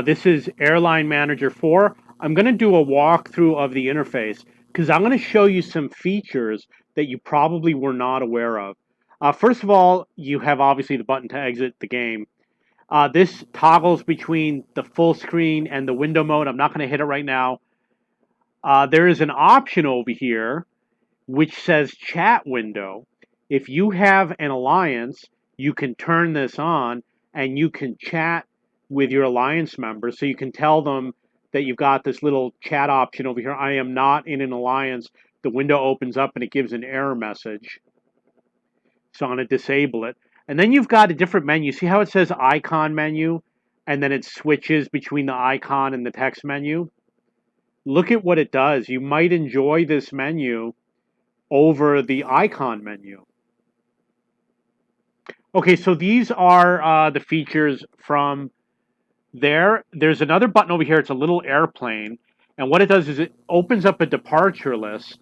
This is Airline Manager 4. I'm going to do a walkthrough of the interface because I'm going to show you some features that you probably were not aware of. First of all, you have obviously the button to exit the game. This toggles between the full screen and the window mode. I'm not going to hit it right now. There is an option over here which says chat window. If you have an alliance, you can turn this on and you can chat with your alliance members. So you can tell them that you've got this little chat option over here. I am not in an alliance. The window opens up and it gives an error message. So I'm going to disable it. And then you've got a different menu. See how it says icon menu and then it switches between the icon and the text menu? Look at what it does. You might enjoy this menu over the icon menu. Okay, so these are the features from there. There's another button over here. It's a little airplane. And what it does is it opens up a departure list.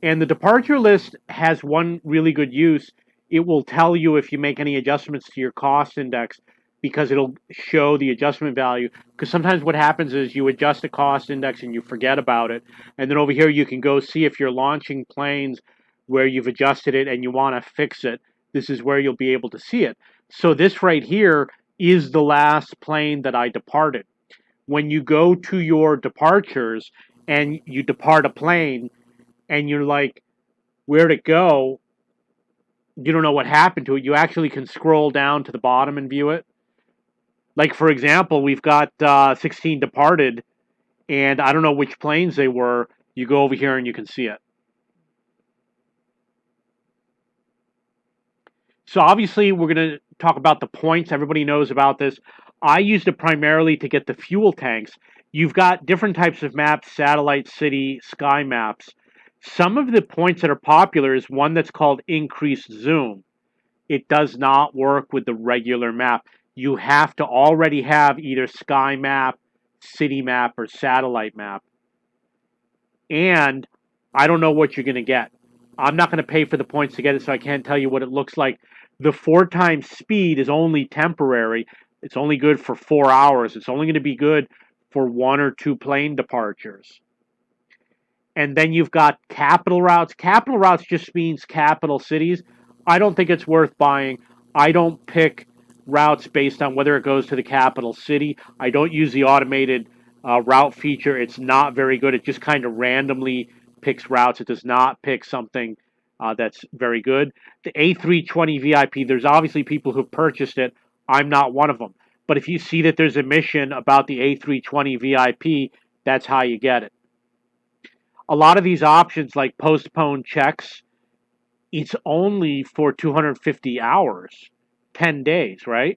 And the departure list has one really good use. It will tell you if you make any adjustments to your cost index because it'll show the adjustment value. Because sometimes what happens is you adjust a cost index and you forget about it. And then over here you can go see if you're launching planes where you've adjusted it and you want to fix it. This is where you'll be able to see it. So this right here is the last plane that I departed. When you go to your departures and you depart a plane and you're like, where'd it go? You don't know what happened to it. You actually can scroll down to the bottom and view it. Like, for example, we've got 16 departed, and I don't know which planes they were. You go over here and you can see it. So obviously, we're going to talk about the points. Everybody knows about this. I used it primarily to get the fuel tanks. You've got different types of maps, satellite, city, sky maps. Some of the points that are popular is one that's called increased zoom. It does not work with the regular map. You have to already have either sky map, city map, or satellite map. And I don't know what you're going to get. I'm not going to pay for the points to get it, so I can't tell you what it looks like. The 4 times speed is only temporary. It's only good for 4 hours. It's only going to be good for 1 or 2 plane departures. And then you've got capital routes. Capital routes just means capital cities. I don't think it's worth buying. I don't pick routes based on whether it goes to the capital city. I don't use the automated route feature. It's not very good. It just kind of randomly picks routes. It does not pick something that's very good. The A320 Vip, there's obviously people who purchased it. I'm not one of them. But if you see that there's a mission about the A320 Vip, that's how you get it. A lot of these options, like postpone checks, it's only for 250 hours, 10 days, right?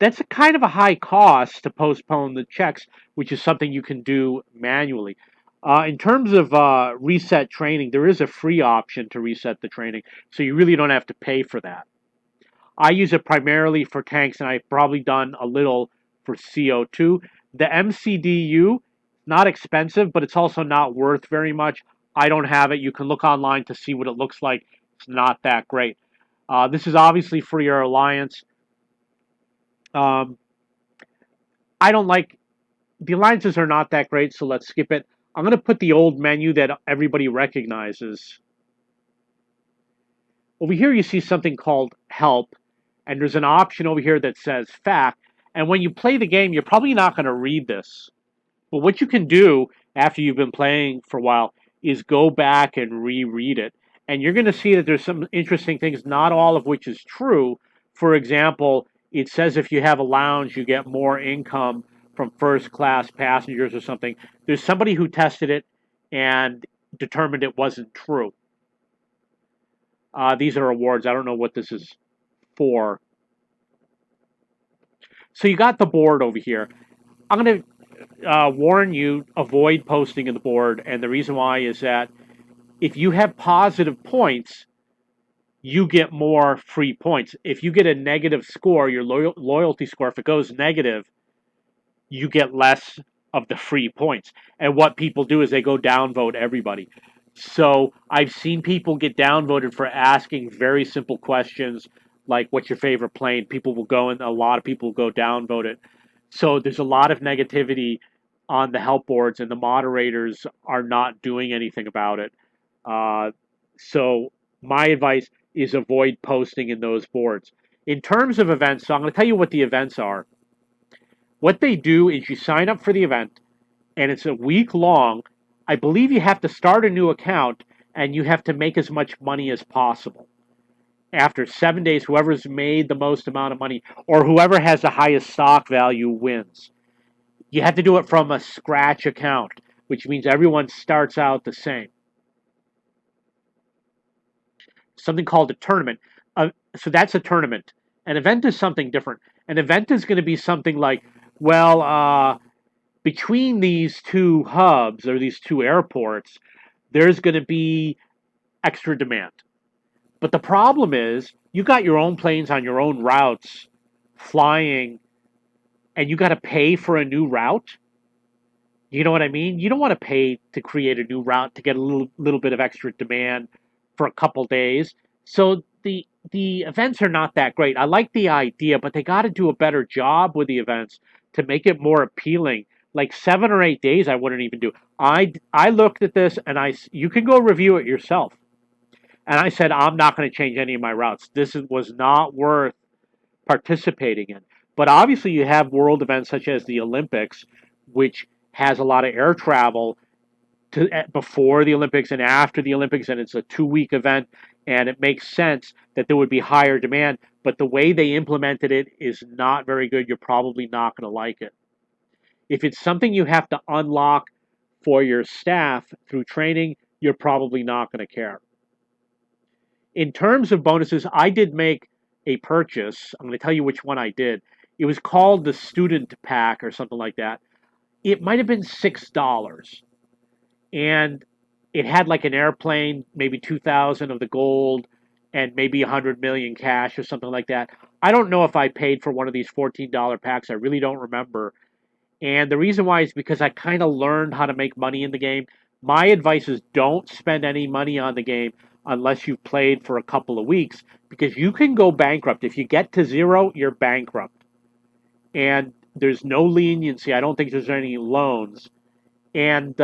That's a kind of a high cost to postpone the checks, which is something you can do manually. In terms of reset training, there is a free option to reset the training, so you really don't have to pay for that. I use it primarily for tanks, and I've probably done a little for CO2. The MCDU, not expensive, but it's also not worth very much. I don't have it. You can look online to see what it looks like. It's not that great. This is obviously for your alliance. Um, I don't like the alliances are not that great, so let's skip it. I'm going to put the old menu that everybody recognizes. Over here, you see something called Help, and there's an option over here that says Fact. And when you play the game, you're probably not going to read this. But what you can do after you've been playing for a while is go back and reread it. And you're going to see that there's some interesting things, not all of which is true. For example, it says if you have a lounge, you get more income from first class passengers or something. There's somebody who tested it and determined it wasn't true. These are awards. I don't know what this is for. So you got the board over here. I'm going to warn you, avoid posting in the board. And the reason why is that if you have positive points, you get more free points. If you get a negative score, your loyalty score, if it goes negative, you get less of the free points. And what people do is they go downvote everybody. So I've seen people get downvoted for asking very simple questions like, what's your favorite plane? People will go, and a lot of people will go downvote it. So there's a lot of negativity on the help boards, and the moderators are not doing anything about it. Uh, so my advice is avoid posting in those boards. In terms of events, so I'm going to tell you what the events are. What they do is you sign up for the event, and it's a week long. I believe you have to start a new account, and you have to make as much money as possible. After 7 days, whoever's made the most amount of money or whoever has the highest stock value wins. You have to do it from a scratch account, which means everyone starts out the same. Something called a tournament. So that's a tournament. An event is something different. An event is going to be something like, well, between these two hubs or these two airports, there's going to be extra demand. But the problem is, you got your own planes on your own routes flying, and you got to pay for a new route. You know what I mean? You don't want to pay to create a new route to get a little bit of extra demand for a couple days. So the events are not that great. I like the idea, but they got to do a better job with the events to make it more appealing. Like 7 or 8 days, I wouldn't even do. I looked at this and you can go review it yourself. And I said I'm not going to change any of my routes. Was not worth participating in. But obviously, you have world events such as the Olympics, which has a lot of air travel before the Olympics and after the Olympics, and it's a 2 week event, and it makes sense that there would be higher demand. But the way they implemented it is not very good. You're probably not going to like it. If it's something you have to unlock for your staff through training, you're probably not going to care. In terms of bonuses, I did make a purchase. I'm going to tell you which one I did. It was called the student pack or something like that. It might have been $6, and it had like an airplane, maybe 2,000 of the gold, and maybe 100 million cash or something like that. I don't know if I paid for one of these $14 packs. I really don't remember. And the reason why is because I kind of learned how to make money in the game. My advice is don't spend any money on the game unless you've played for a couple of weeks, because you can go bankrupt. If you get to zero, you're bankrupt. And there's no leniency. I don't think there's any loans. And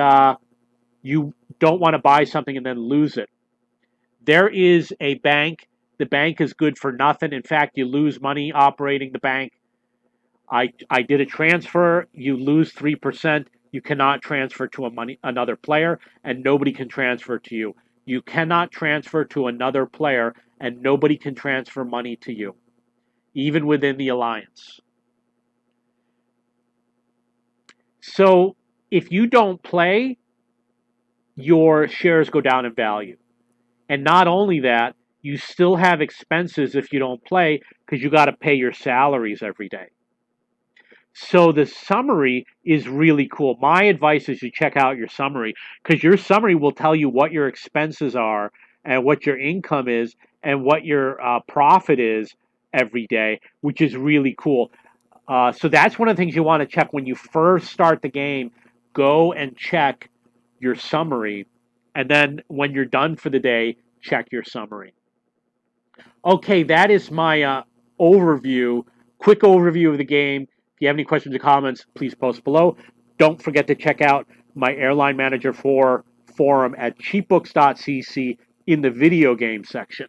you don't want to buy something and then lose it. There is a bank. The bank is good for nothing. In fact, you lose money operating the bank. I did a transfer. You lose 3%. You cannot transfer to another player, and nobody can transfer to you. You cannot transfer to another player, and nobody can transfer money to you, even within the alliance. So if you don't play, your shares go down in value. And not only that, you still have expenses if you don't play, because you got to pay your salaries every day. So the summary is really cool. My advice is you check out your summary, because your summary will tell you what your expenses are and what your income is and what your profit is every day, which is really cool. So that's one of the things you want to check when you first start the game. Go and check your summary, and then when you're done for the day, check your summary. Okay, that is my overview, quick overview of the game. If you have any questions or comments, please post below. Don't forget to check out my Airline Manager 4 forum at cheapbooks.cc in the video game section.